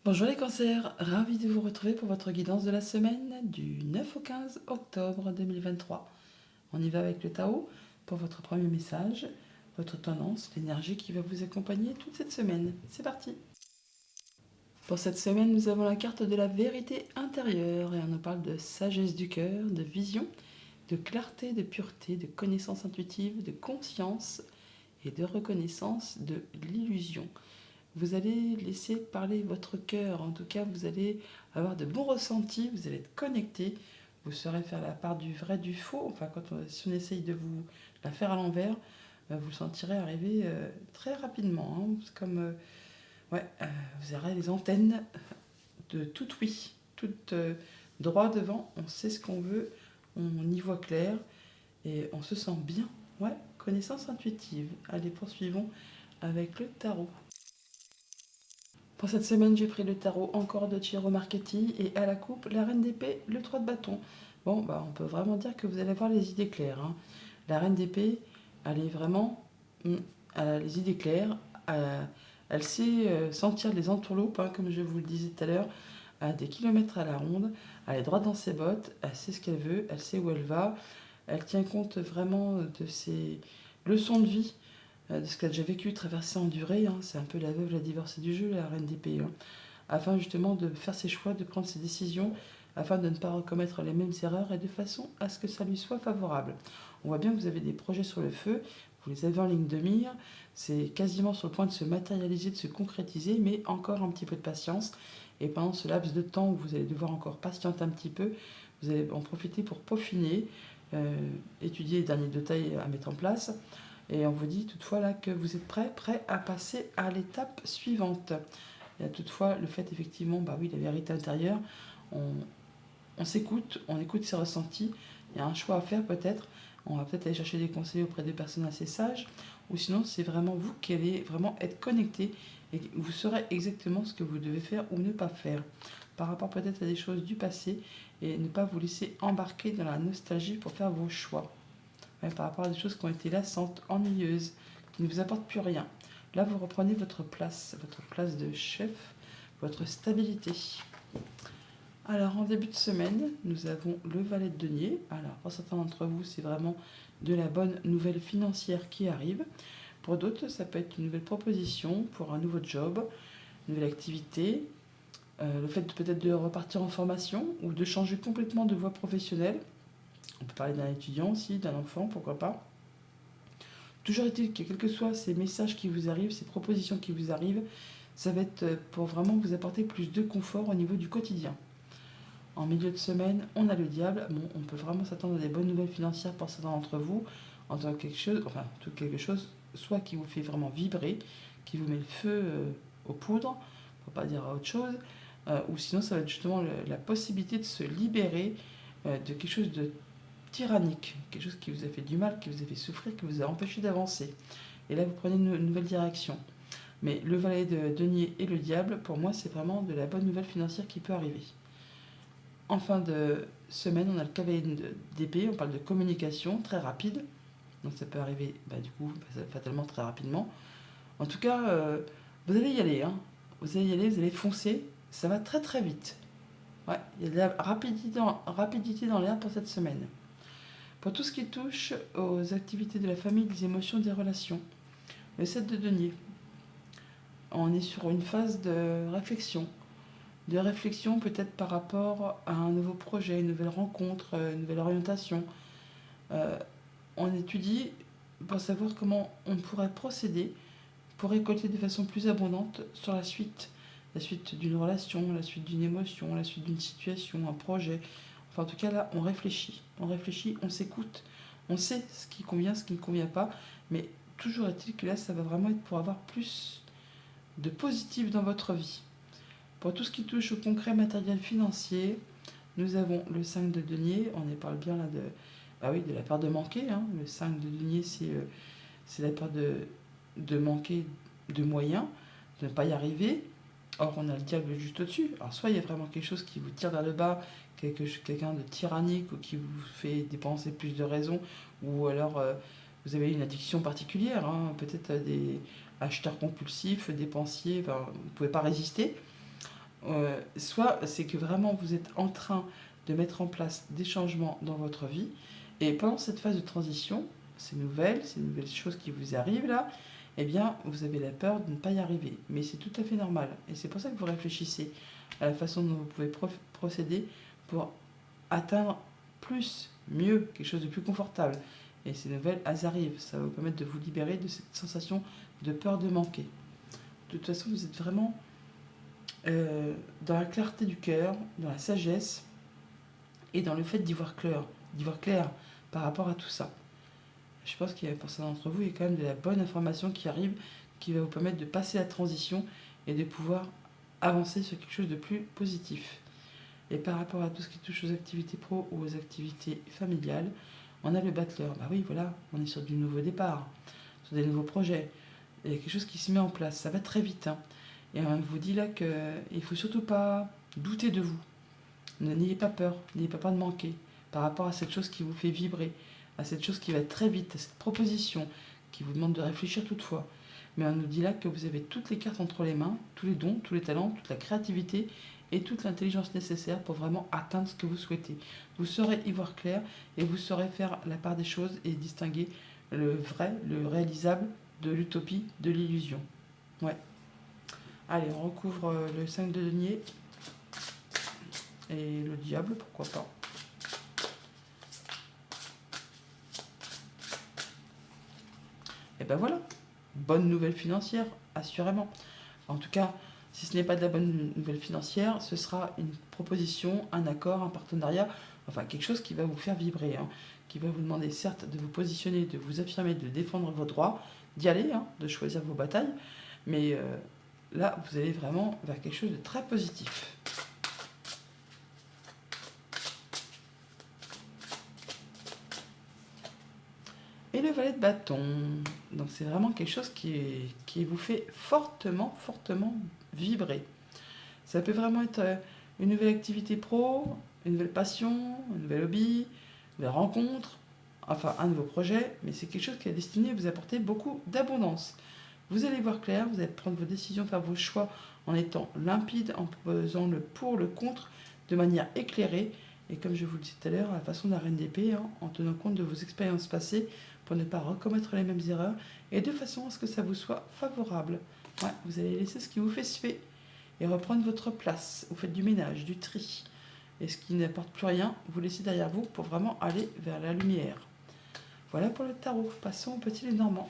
Bonjour les cancers, ravi de vous retrouver pour votre guidance de la semaine du 9 au 15 octobre 2023. On y va avec le Tao pour votre premier message, votre tendance, l'énergie qui va vous accompagner toute cette semaine. C'est parti. Pour cette semaine, nous avons la carte de la vérité intérieure et on nous parle de sagesse du cœur, de vision, de clarté, de pureté, de connaissance intuitive, de conscience et de reconnaissance de l'illusion. Vous allez laisser parler votre cœur, en tout cas vous allez avoir de bons ressentis, vous allez être connecté, vous saurez faire la part du vrai du faux, enfin si on essaye de vous la faire à l'envers, vous le sentirez arriver très rapidement, hein. C'est comme, vous aurez les antennes de tout oui, tout droit devant, on sait ce qu'on veut, on y voit clair et on se sent bien. Ouais, connaissance intuitive. Allez, poursuivons avec le tarot. Pour cette semaine, j'ai pris le tarot encore de Ciro Marchetti et à la coupe, la reine d'épée, le 3 de bâton. Bon, on peut vraiment dire que vous allez avoir les idées claires, hein. La reine d'épée, elle est vraiment... elle a les idées claires, elle sait sentir les entourloupes, hein, comme je vous le disais tout à l'heure, à des kilomètres à la ronde, elle est droite dans ses bottes, elle sait ce qu'elle veut, elle sait où elle va, elle tient compte vraiment de ses leçons de vie, de ce qu'elle a déjà vécu, traversé, enduré, hein. C'est un peu la veuve, la divorcée du jeu, la reine d'épée, hein. Afin justement de faire ses choix, de prendre ses décisions, afin de ne pas recommettre les mêmes erreurs et de façon à ce que ça lui soit favorable. On voit bien que vous avez des projets sur le feu, vous les avez en ligne de mire, c'est quasiment sur le point de se matérialiser, de se concrétiser, mais encore un petit peu de patience. Et pendant ce laps de temps où vous allez devoir encore patienter un petit peu, vous allez en profiter pour peaufiner, étudier les derniers détails à mettre en place. Et on vous dit toutefois là que vous êtes prêt à passer à l'étape suivante. Il y a toutefois le fait effectivement, bah oui, la vérité intérieure, on s'écoute, on écoute ses ressentis, il y a un choix à faire peut-être, on va peut-être aller chercher des conseils auprès de personnes assez sages, ou sinon c'est vraiment vous qui allez vraiment être connecté et vous saurez exactement ce que vous devez faire ou ne pas faire, par rapport peut-être à des choses du passé, et ne pas vous laisser embarquer dans la nostalgie pour faire vos choix. Ouais, par rapport à des choses qui ont été lassantes, ennuyeuses, qui ne vous apportent plus rien. Là, vous reprenez votre place de chef, votre stabilité. Alors, en début de semaine, nous avons le valet de denier. Alors, pour certains d'entre vous, c'est vraiment de la bonne nouvelle financière qui arrive. Pour d'autres, ça peut être une nouvelle proposition pour un nouveau job, une nouvelle activité, le fait peut-être de repartir en formation ou de changer complètement de voie professionnelle. On peut parler d'un étudiant aussi, d'un enfant, pourquoi pas. Toujours est-il que quels que soient ces messages qui vous arrivent, ces propositions qui vous arrivent, ça va être pour vraiment vous apporter plus de confort au niveau du quotidien. En milieu de semaine, on a le diable. Bon, on peut vraiment s'attendre à des bonnes nouvelles financières pour certains d'entre vous, en tant que quelque chose, soit qui vous fait vraiment vibrer, qui vous met le feu aux poudres, pour pas dire autre chose, ou sinon ça va être justement la possibilité de se libérer de quelque chose de tyrannique, quelque chose qui vous a fait du mal, qui vous a fait souffrir, qui vous a empêché d'avancer. Et là, vous prenez une nouvelle direction. Mais le valet de denier et le diable, pour moi, c'est vraiment de la bonne nouvelle financière qui peut arriver. En fin de semaine, on a le cavalier d'épée, on parle de communication très rapide. Donc ça peut arriver, fatalement très rapidement. En tout cas, vous allez y aller, hein. Vous allez y aller, vous allez foncer. Ça va très très vite. Ouais, il y a de la rapidité dans l'air pour cette semaine. Pour tout ce qui touche aux activités de la famille, des émotions, des relations, le 7 de denier, on est sur une phase de réflexion peut-être par rapport à un nouveau projet, une nouvelle rencontre, une nouvelle orientation. Euh, on étudie pour savoir comment on pourrait procéder pour récolter de façon plus abondante sur la suite d'une relation, la suite d'une émotion, la suite d'une situation, un projet. Enfin, en tout cas, là, on réfléchit, on s'écoute, on sait ce qui convient, ce qui ne convient pas, mais toujours est-il que là, ça va vraiment être pour avoir plus de positif dans votre vie. Pour tout ce qui touche au concret matériel financier, nous avons le 5 de denier, on y parle bien là de la peur de manquer, hein. Le 5 de denier, c'est la peur de manquer de moyens, de ne pas y arriver. Or, on a le diable juste au-dessus. Alors, soit il y a vraiment quelque chose qui vous tire vers le bas, quelqu'un de tyrannique ou qui vous fait dépenser plus de raisons, ou alors vous avez une addiction particulière, hein, peut-être des acheteurs compulsifs, dépensiers, enfin, vous ne pouvez pas résister. soit c'est que vraiment vous êtes en train de mettre en place des changements dans votre vie, et pendant cette phase de transition, ces nouvelles choses qui vous arrivent là, eh bien, vous avez la peur de ne pas y arriver. Mais c'est tout à fait normal. Et c'est pour ça que vous réfléchissez à la façon dont vous pouvez procéder pour atteindre plus, mieux, quelque chose de plus confortable. Et ces nouvelles, elles arrivent. Ça va vous permettre de vous libérer de cette sensation de peur de manquer. De toute façon, vous êtes vraiment dans la clarté du cœur, dans la sagesse et dans le fait d'y voir clair par rapport à tout ça. Je pense qu'il y a pour certains d'entre vous, il y a quand même de la bonne information qui arrive, qui va vous permettre de passer la transition et de pouvoir avancer sur quelque chose de plus positif. Et par rapport à tout ce qui touche aux activités pro ou aux activités familiales, on a le battleur. Bah oui, voilà, on est sur du nouveau départ, sur des nouveaux projets. Il y a quelque chose qui se met en place. Ça va très vite, hein. Et on vous dit là qu'il ne faut surtout pas douter de vous. N'ayez pas peur de manquer par rapport à cette chose qui vous fait vibrer, à cette chose qui va très vite, à cette proposition qui vous demande de réfléchir toutefois. Mais on nous dit là que vous avez toutes les cartes entre les mains, tous les dons, tous les talents, toute la créativité et toute l'intelligence nécessaire pour vraiment atteindre ce que vous souhaitez. Vous saurez y voir clair et vous saurez faire la part des choses et distinguer le vrai, le réalisable de l'utopie, de l'illusion. Ouais. Allez, on recouvre le 5 de denier et le diable, pourquoi pas. Et ben voilà, bonne nouvelle financière, assurément. En tout cas, si ce n'est pas de la bonne nouvelle financière, ce sera une proposition, un accord, un partenariat, enfin quelque chose qui va vous faire vibrer, hein, qui va vous demander certes de vous positionner, de vous affirmer, de défendre vos droits, d'y aller, hein, de choisir vos batailles, mais là, vous allez vraiment vers quelque chose de très positif. Et le valet de bâton, donc c'est vraiment quelque chose qui vous fait fortement, fortement vibrer. Ça peut vraiment être une nouvelle activité pro, une nouvelle passion, un nouvel hobby, une nouvelle rencontre, enfin un nouveau projet, mais c'est quelque chose qui est destiné à vous apporter beaucoup d'abondance. Vous allez voir clair, vous allez prendre vos décisions, faire vos choix en étant limpide, en pesant le pour, le contre, de manière éclairée, et comme je vous le disais tout à l'heure, à la façon de la reine d'épée, hein, en tenant compte de vos expériences passées pour ne pas recommettre les mêmes erreurs, et de façon à ce que ça vous soit favorable. Ouais, vous allez laisser ce qui vous fait suer et reprendre votre place. Vous faites du ménage, du tri. Et ce qui n'apporte plus rien, vous laissez derrière vous pour vraiment aller vers la lumière. Voilà pour le tarot. Passons au petit Lénormand.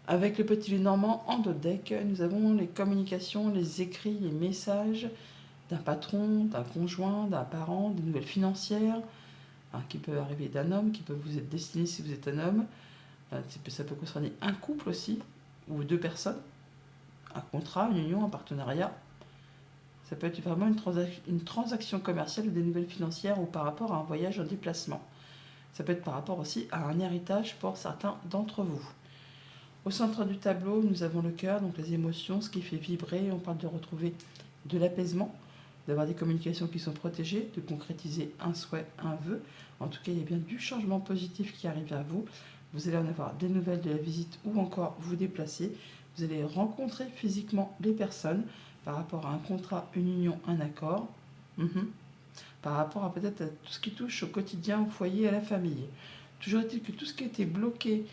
Avec le petit Lénormand en dos de deck, nous avons les communications, les écrits, les messages d'un patron, d'un conjoint, d'un parent, des nouvelles financières, hein, qui peuvent arriver d'un homme, qui peuvent vous être destinés si vous êtes un homme. Ça peut concerner un couple aussi, ou deux personnes, un contrat, une union, un partenariat. Ça peut être vraiment une transaction commerciale ou des nouvelles financières ou par rapport à un voyage en déplacement. Ça peut être par rapport aussi à un héritage pour certains d'entre vous. Au centre du tableau, nous avons le cœur, donc les émotions, ce qui fait vibrer. On parle de retrouver de l'apaisement, d'avoir des communications qui sont protégées, de concrétiser un souhait, un vœu. En tout cas, il y a bien du changement positif qui arrive à vous. Vous allez en avoir des nouvelles de la visite ou encore vous déplacer. Vous allez rencontrer physiquement les personnes par rapport à un contrat, une union, un accord. Par rapport à peut-être à tout ce qui touche au quotidien, au foyer, à la famille. Toujours est-il que tout ce qui a été bloqué,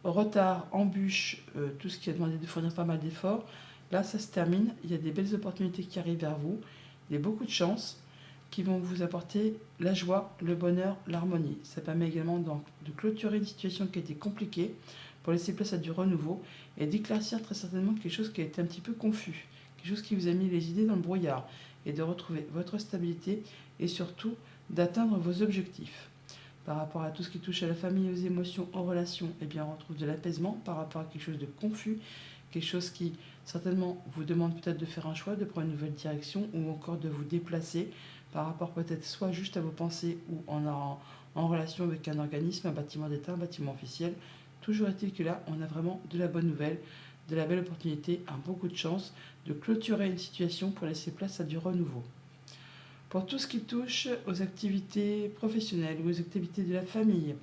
retard, embûche, tout ce qui a demandé de fournir pas mal d'efforts, là ça se termine, il y a des belles opportunités qui arrivent vers vous, il y a beaucoup de chances qui vont vous apporter la joie, le bonheur, l'harmonie. Ça permet également donc de clôturer une situation qui a été compliquée pour laisser place à du renouveau et d'éclaircir très certainement quelque chose qui a été un petit peu confus, quelque chose qui vous a mis les idées dans le brouillard et de retrouver votre stabilité et surtout d'atteindre vos objectifs. Par rapport à tout ce qui touche à la famille, aux émotions, aux relations, eh bien on retrouve de l'apaisement par rapport à quelque chose de confus, quelque chose qui certainement vous demande peut-être de faire un choix, de prendre une nouvelle direction ou encore de vous déplacer par rapport peut-être soit juste à vos pensées ou en relation avec un organisme, un bâtiment d'État, un bâtiment officiel. Toujours est-il que là, on a vraiment de la bonne nouvelle, de la belle opportunité, un beaucoup de chance de clôturer une situation pour laisser place à du renouveau. Pour tout ce qui touche aux activités professionnelles ou aux activités de la famille,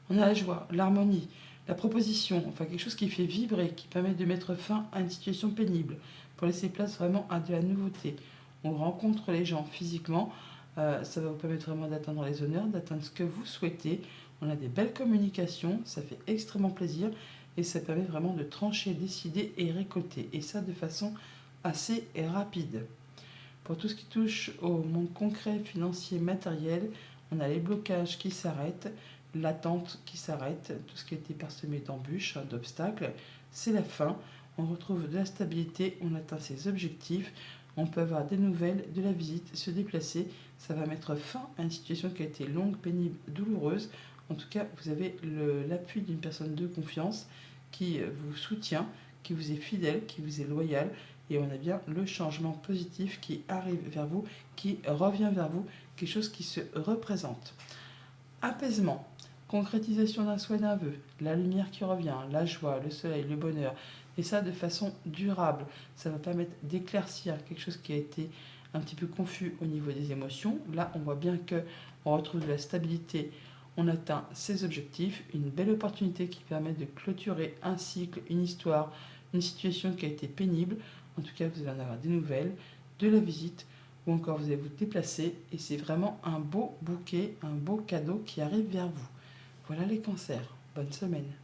on a la joie, l'harmonie, La proposition, enfin quelque chose qui fait vibrer, qui permet de mettre fin à une situation pénible, pour laisser place vraiment à de la nouveauté. On rencontre les gens physiquement, ça va vous permettre vraiment d'atteindre les honneurs, d'atteindre ce que vous souhaitez. On a des belles communications, ça fait extrêmement plaisir et ça permet vraiment de trancher, décider et récolter. Et ça de façon assez rapide. Pour tout ce qui touche au monde concret, financier, matériel, on a les blocages qui s'arrêtent, l'attente qui s'arrête, tout ce qui a été parsemé d'embûches, d'obstacles, c'est la fin. On retrouve de la stabilité, on atteint ses objectifs, on peut avoir des nouvelles, de la visite, se déplacer. Ça va mettre fin à une situation qui a été longue, pénible, douloureuse. En tout cas, vous avez l'appui d'une personne de confiance qui vous soutient, qui vous est fidèle, qui vous est loyal. Et on a bien le changement positif qui arrive vers vous, qui revient vers vous, quelque chose qui se représente. Apaisement, concrétisation d'un souhait, d'un vœu, la lumière qui revient, la joie, le soleil, le bonheur, et ça de façon durable. Ça va permettre d'éclaircir quelque chose qui a été un petit peu confus au niveau des émotions. Là, on voit bien que on retrouve de la stabilité, on atteint ses objectifs, une belle opportunité qui permet de clôturer un cycle, une histoire, une situation qui a été pénible. En tout cas, vous allez en avoir des nouvelles, de la visite, ou encore vous allez vous déplacer et c'est vraiment un beau bouquet, un beau cadeau qui arrive vers vous. Voilà les cancers. Bonne semaine.